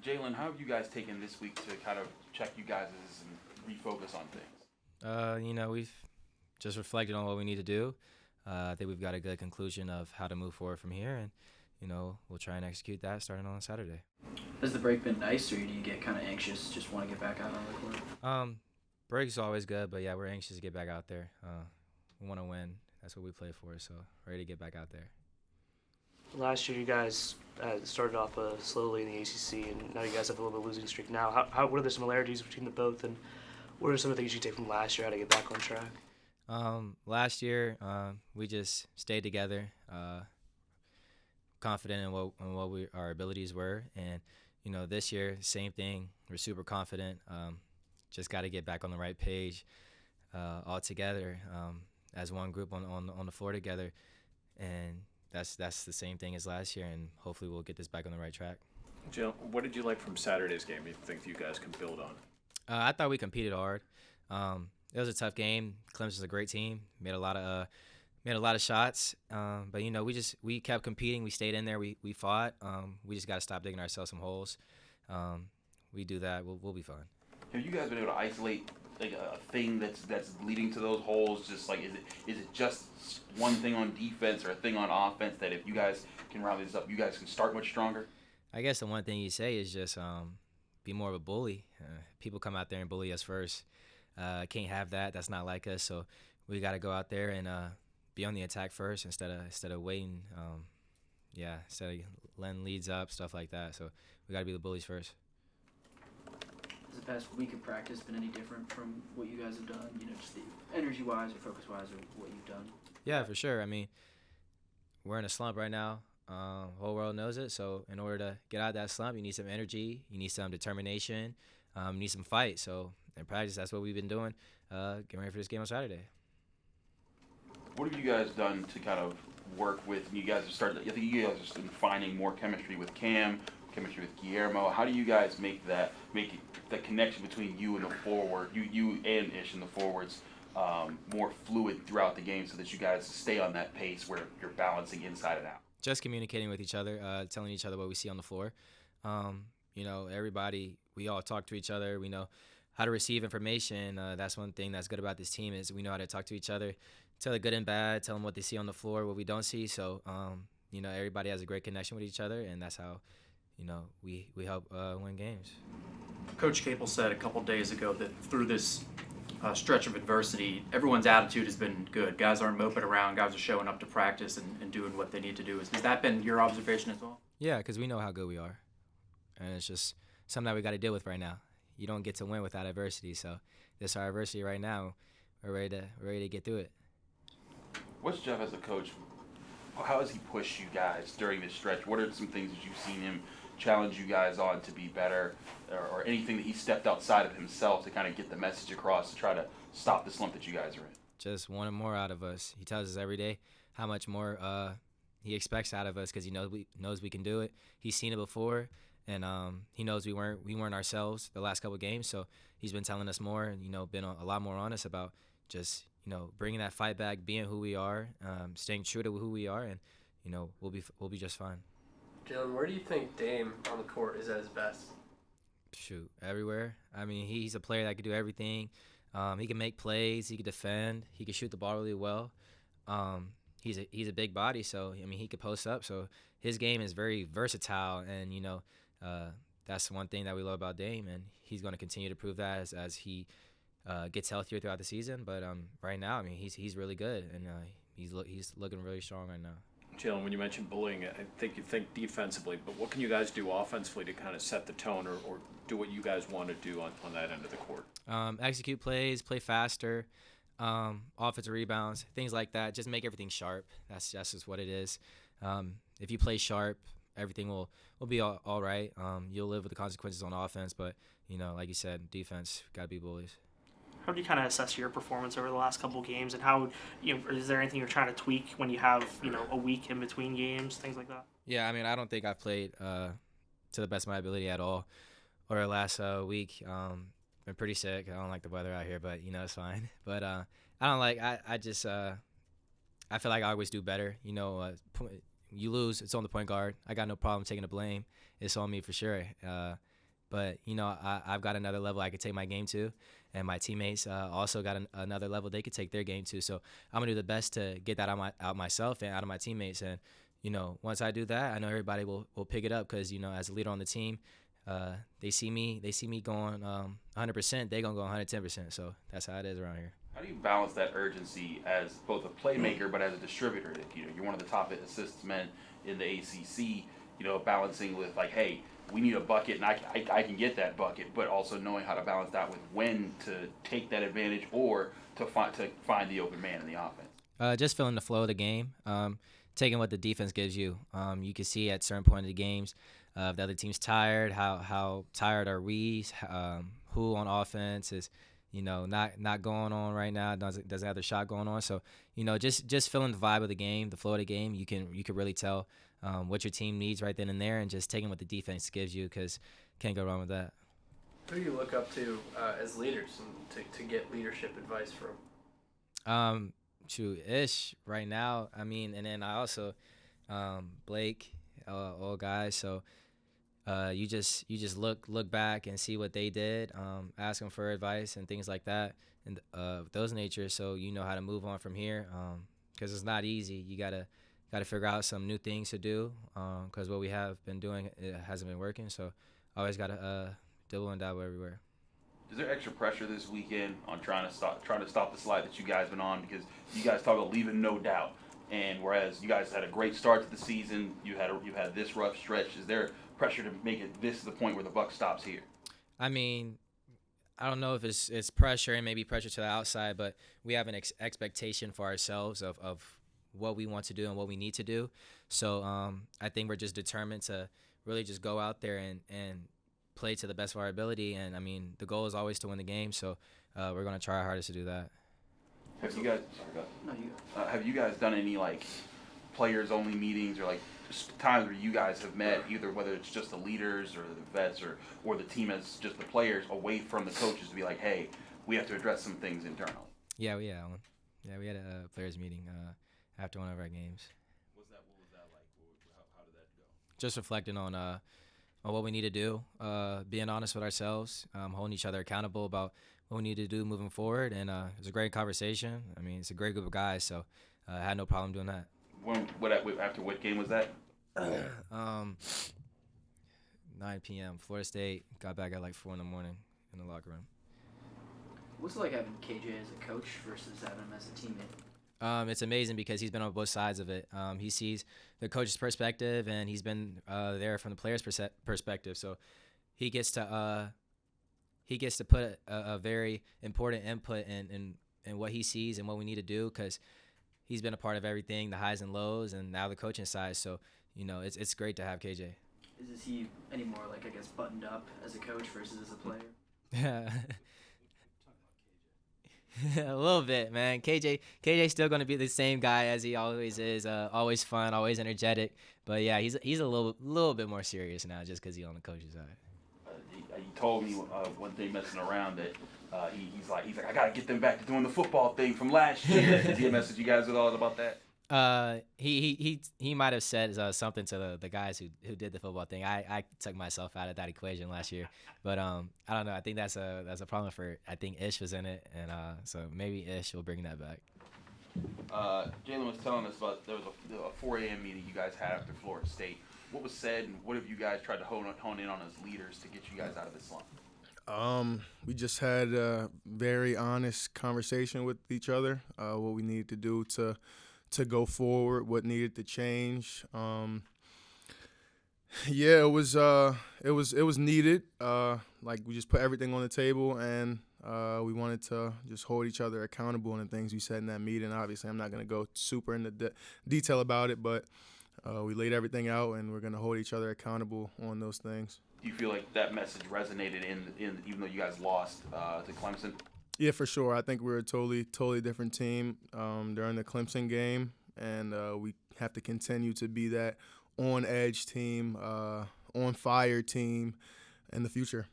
Jaland, how have you guys taken this week to kind of check you guys and refocus on things? We've just reflected on what we need to do. I think we've got a good conclusion of how to move forward from here, and we'll try and execute that starting on Saturday. Has the break been nice, or do you get kind of anxious, just want to get back out on the court? Break's always good, but yeah, we're anxious to get back out there. We want to win. That's what we play for, so ready to get back out there. Last year, you guys started off slowly in the ACC, and now you guys have a little bit of a losing streak now. What are the similarities between the both, and what are some of the things you take from last year, how to get back on track? Last year, we just stayed together, confident in what our abilities were, and this year, same thing. We're super confident. Just got to get back on the right page, all together as one group on the floor together, and that's the same thing as last year, and hopefully we'll get this back on the right track. Jill, what did you like from Saturday's game you think you guys can build on? I thought we competed hard. It was a tough game. Clemson's a great team. Made a lot of shots. But we kept competing. We stayed in there. We fought. We just got to stop digging ourselves some holes. We do that. We'll be fine. Have you guys been able to isolate like a thing that's leading to those holes? Just like is it just one thing on defense or a thing on offense that if you guys can rally this up, you guys can start much stronger? I guess the one thing you say is just be more of a bully. People come out there and bully us first. Can't have that. That's not like us. So we got to go out there and be on the attack first instead of waiting. Instead of letting leads up, stuff like that. So we got to be the bullies first. Has the past week of practice been any different from what you guys have done? Just the energy-wise or focus-wise or what you've done? Yeah, for sure. I mean, we're in a slump right now. Whole world knows it. So in order to get out of that slump, you need some energy. You need some determination. You need some fight. So in practice, that's what we've been doing. Getting ready for this game on Saturday. What have you guys done to kind of work with? You guys have started. I think you guys have been finding more chemistry with Cam, chemistry with Guillermo. How do you guys make the connection between you and the forward, you and Ish and the forwards, more fluid throughout the game so that you guys stay on that pace where you're balancing inside and out? Just communicating with each other, telling each other what we see on the floor. Everybody, we all talk to each other. We know how to receive information. That's one thing that's good about this team is we know how to talk to each other, tell the good and bad, tell them what they see on the floor, what we don't see. So, everybody has a great connection with each other, and that's how, we help win games. Coach Capel said a couple days ago that through this stretch of adversity, everyone's attitude has been good. Guys aren't moping around. Guys are showing up to practice and doing what they need to do. Has that been your observation as well? Yeah, because we know how good we are, and it's just something that we got to deal with right now. You don't get to win without adversity, so this is our adversity right now. We're ready to get through it. What's Jeff as a coach? How has he pushed you guys during this stretch? What are some things that you've seen him challenge you guys on to be better, or anything that he stepped outside of himself to kind of get the message across to try to stop the slump that you guys are in? Just wanting more out of us. He tells us every day how much more he expects out of us because he knows we can do it. He's seen it before, and he knows we weren't ourselves the last couple of games. So he's been telling us more, and been a lot more honest about just bringing that fight back, being who we are, staying true to who we are, and we'll be just fine. Jaland, where do you think Dame on the court is at his best? Shoot, everywhere. I mean, he's a player that can do everything. He can make plays. He can defend. He can shoot the ball really well. He's a big body, so I mean he could post up. So his game is very versatile, and that's one thing that we love about Dame, and he's going to continue to prove that as he gets healthier throughout the season. But right now, I mean he's really good, and he's looking really strong right now. Jalen, when you mentioned bullying, I think you think defensively, but what can you guys do offensively to kind of set the tone or do what you guys want to do on that end of the court? Execute plays, play faster, offensive rebounds, things like that. Just make everything sharp. That's just what it is. If you play sharp, everything will be all right. You'll live with the consequences on offense, but, like you said, defense, got to be bullies. How do you kind of assess your performance over the last couple of games, and how is there anything you're trying to tweak when you have a week in between games, things like that? Yeah, I mean I don't think I've played to the best of my ability at all over the last week. Been pretty sick. I don't like the weather out here, but it's fine. But I don't like. I just I feel like I always do better. You lose, it's on the point guard. I got no problem taking the blame. It's on me for sure. But I've got another level I could take my game to, and my teammates also got another level they could take their game to. So I'm gonna do the best to get that out myself and out of my teammates. And once I do that, I know everybody will pick it up because as a leader on the team, they see me going 100%. They gonna go 110%. So that's how it is around here. How do you balance that urgency as both a playmaker but as a distributor? You're one of the top assist men in the ACC. Balancing with like, hey, we need a bucket, and I can get that bucket, but also knowing how to balance that with when to take that advantage or to find the open man in the offense. Just feeling the flow of the game, taking what the defense gives you. You can see at certain point of the games, if the other team's tired, how tired are we? Who on offense is not going on right now, doesn't have the shot going on. So just feeling the vibe of the game, the flow of the game. You can really tell what your team needs right then and there, and just taking what the defense gives you, because can't go wrong with that. Who do you look up to as leaders and to get leadership advice from? To Ish right now. I mean, and then I also Blake, all guys. So you just look back and see what they did, ask them for advice and things like that, and those natures. So you know how to move on from here, because it's not easy. You gotta figure out some new things to do, because what we have been doing, it hasn't been working. So always gotta double and dabble everywhere. Is there extra pressure this weekend on trying to stop the slide that you guys been on? Because you guys talk about leaving no doubt, and whereas you guys had a great start to the season, you had this rough stretch. Is there pressure to make it this is the point where the buck stops here? I mean, I don't know if it's pressure and maybe pressure to the outside, but we have an expectation for ourselves of what we want to do and what we need to do. So I think we're just determined to really just go out there and play to the best of our ability. And I mean, the goal is always to win the game. So we're going to try our hardest to do that. Have you guys? Sorry, go ahead. No, you. Have you guys done any like players only meetings or like just times where you guys have met, either whether it's just the leaders or the vets or the team as just the players away from the coaches to be like, hey, we have to address some things internally? Yeah, we had one. Yeah, we had a players meeting after one of our games. What was that like? How did that go? Just reflecting on what we need to do, being honest with ourselves, holding each other accountable about what we need to do moving forward. And it was a great conversation. I mean, it's a great group of guys, so I had no problem doing that. After what game was that? 9 p.m. Florida State. Got back at like 4 in the morning in the locker room. What's it like having KJ as a coach versus having him as a teammate? It's amazing because he's been on both sides of it. He sees the coach's perspective, and he's been there from the player's perspective. So he gets to put a very important input in what he sees and what we need to do, because he's been a part of everything, the highs and lows, and now the coaching side. So it's great to have KJ. Is he any more like, I guess, buttoned up as a coach versus as a player? Yeah. A little bit, man. KJ's still gonna be the same guy as he always is. Always fun, always energetic. But yeah, he's a little bit more serious now, just because he's on the coach's side. He told me one thing messing around that he's like I gotta get them back to doing the football thing from last year. Did he message you guys at all about that? He might have said something to the guys who did the football thing. I took myself out of that equation last year, but I don't know. I think that's a problem for. I think Ish was in it, and so maybe Ish will bring that back. Jaland was telling us about there was a 4 a.m. meeting you guys had after Florida State. What was said, and what have you guys tried to hone in on as leaders to get you guys out of this slump? We just had a very honest conversation with each other. What we needed to do to go forward, what needed to change. Yeah, it was needed. Like we just put everything on the table, and we wanted to just hold each other accountable on the things we said in that meeting. Obviously, I'm not going to go super into detail about it, but we laid everything out, and we're going to hold each other accountable on those things. Do you feel like that message resonated in even though you guys lost to Clemson? Yeah, for sure. I think we're a totally different team during the Clemson game, and we have to continue to be that on-edge team, on-fire team in the future.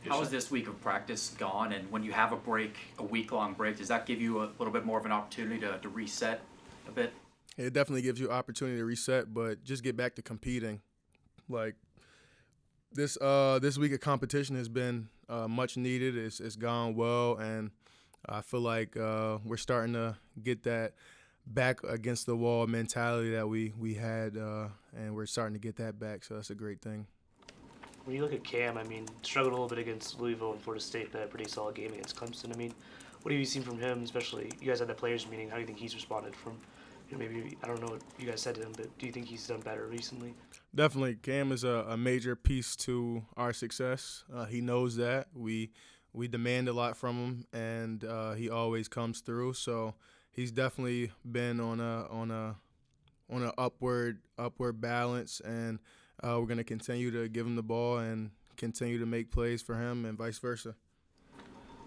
How has this week of practice gone? And when you have a week-long break, does that give you a little bit more of an opportunity to reset a bit? It definitely gives you opportunity to reset, but just get back to competing. Like, This week of competition has been much needed. It's gone well, and I feel like we're starting to get that back against the wall mentality that we had, and we're starting to get that back. So that's a great thing. When you look at Cam, I mean, struggled a little bit against Louisville and Florida State, but had a pretty solid game against Clemson. I mean, what have you seen from him, especially you guys had that players meeting? How do you think he's responded from, maybe, I don't know what you guys said to him, but do you think he's done better recently? Definitely, Cam is a major piece to our success. He knows that. We demand a lot from him, and he always comes through. So he's definitely been on a upward balance, and we're going to continue to give him the ball and continue to make plays for him, and vice versa.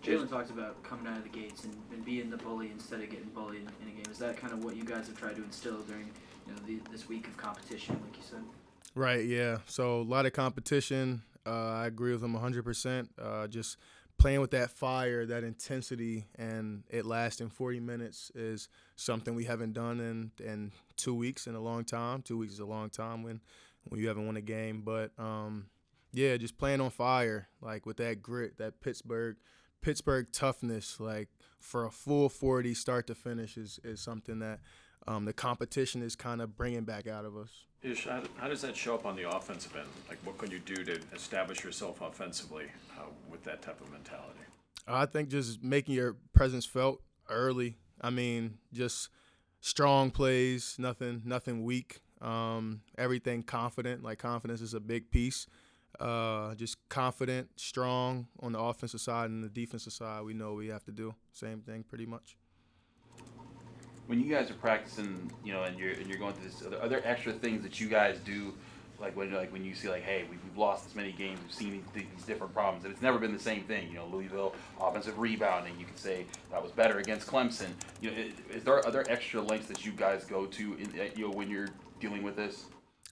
Jaland talked about coming out of the gates and being the bully instead of getting bullied in a game. Is that kind of what you guys have tried to instill during this week of competition, like you said? Right, yeah. So a lot of competition. I agree with him 100%. Just playing with that fire, that intensity, and it lasting 40 minutes is something we haven't done in 2 weeks in a long time. 2 weeks is a long time when you haven't won a game. But, yeah, just playing on fire, like with that grit, that Pittsburgh toughness, like for a full 40 start to finish is something that the competition is kind of bringing back out of us. Ish, how does that show up on the offensive end? Like, what can you do to establish yourself offensively with that type of mentality? I think just making your presence felt early. I mean, just strong plays, nothing weak. Everything confident. Like, confidence is a big piece. Just confident, strong on the offensive side, and the defensive side, we know we have to do same thing pretty much. When you guys are practicing, and you're going through this, are there extra things that you guys do, like when you see hey, we've lost this many games, we've seen these different problems, and it's never been the same thing. Louisville offensive rebounding, you could say that was better against Clemson. Are there extra lengths that you guys go to when you're dealing with this?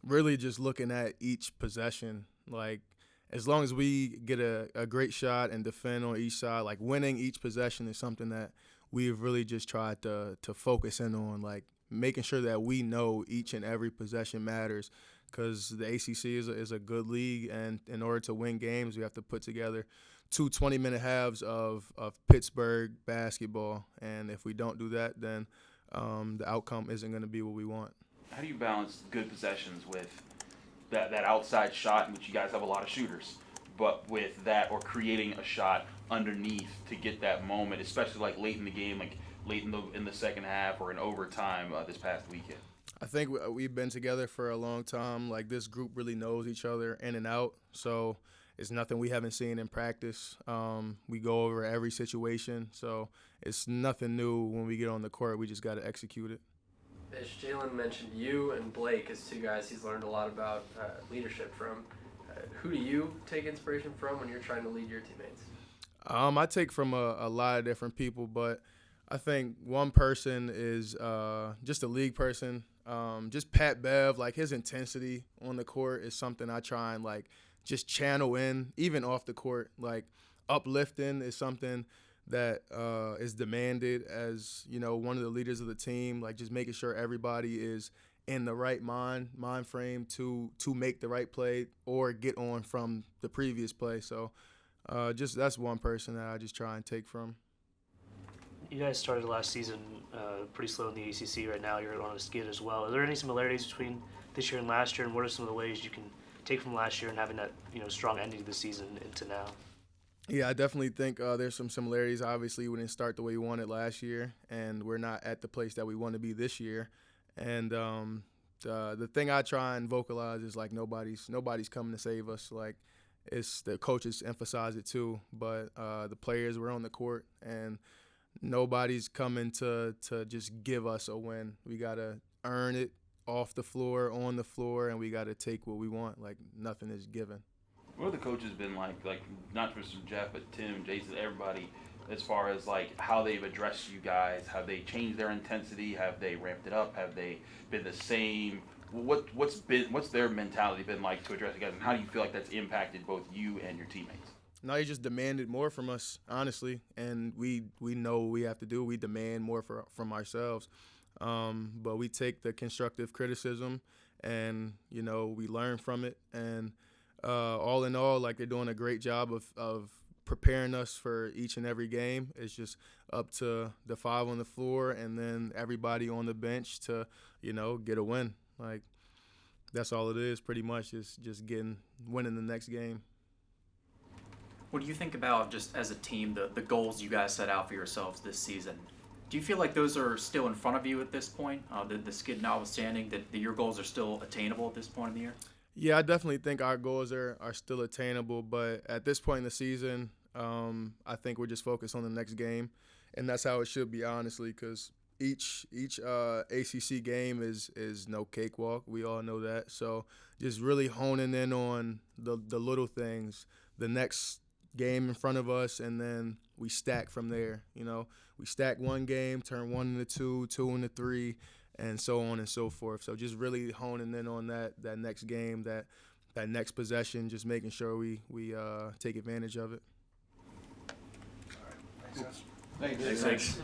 Really, just looking at each possession. Like, as long as we get a great shot and defend on each side, like winning each possession is something that we've really just tried to focus in on, like making sure that we know each and every possession matters, because the ACC is a good league, and in order to win games, we have to put together 2 20-minute halves of Pittsburgh basketball, and if we don't do that, then the outcome isn't going to be what we want. How do you balance good possessions with that outside shot, in which you guys have a lot of shooters, but with that, or creating a shot underneath to get that moment, especially like late in the game, like late in the second half or in overtime this past weekend? I think we've been together for a long time. Like, this group really knows each other in and out, so it's nothing we haven't seen in practice. We go over every situation, so it's nothing new when we get on the court. We just got to execute it. As Jaland mentioned you and Blake as two guys he's learned a lot about leadership from. Who do you take inspiration from when you're trying to lead your teammates? I take from a lot of different people, but I think one person is just a league person. Just Pat Bev, like his intensity on the court is something I try and just channel in, even off the court. Like, uplifting is something that is demanded as one of the leaders of the team. Like, just making sure everybody is in the right mind frame to make the right play or get on from the previous play. So just that's one person that I just try and take from. You guys started last season pretty slow in the ACC. Right now you're on a skid as well. Are there any similarities between this year and last year, and what are some of the ways you can take from last year and having that strong ending of the season into now? Yeah, I definitely think there's some similarities. Obviously, we didn't start the way we wanted last year, and we're not at the place that we want to be this year. And the thing I try and vocalize is nobody's coming to save us. Like, it's the coaches emphasize it too, but the players were on the court, and nobody's coming to just give us a win. We gotta earn it off the floor, on the floor, and we gotta take what we want. Like, nothing is given. What have the coaches been like not just Jeff, but Tim, Jason, everybody, as far as how they've addressed you guys? Have they changed their intensity? Have they ramped it up? Have they been the same? What's their mentality been like to address you guys, and how do you feel like that's impacted both you and your teammates? No, he just demanded more from us, honestly, and we know what we have to do. We demand more from ourselves, but we take the constructive criticism, and we learn from it, and all in all, like they're doing a great job of preparing us for each and every game. It's just up to the 5 on the floor and then everybody on the bench to, get a win. Like that's all it is pretty much, is just winning the next game. What do you think about, just as a team, the goals you guys set out for yourselves this season? Do you feel like those are still in front of you at this point? The skid notwithstanding, that your goals are still attainable at this point in the year? Yeah, I definitely think our goals are still attainable, but at this point in the season, I think we're just focused on the next game, and that's how it should be, honestly, because each ACC game is no cakewalk. We all know that. So just really honing in on the little things, the next game in front of us, and then we stack from there. We stack one game, turn 1 into 2, 2 into 3, and so on and so forth. So just really honing in on that next game, that next possession, just making sure we take advantage of it. Thanks. Thanks.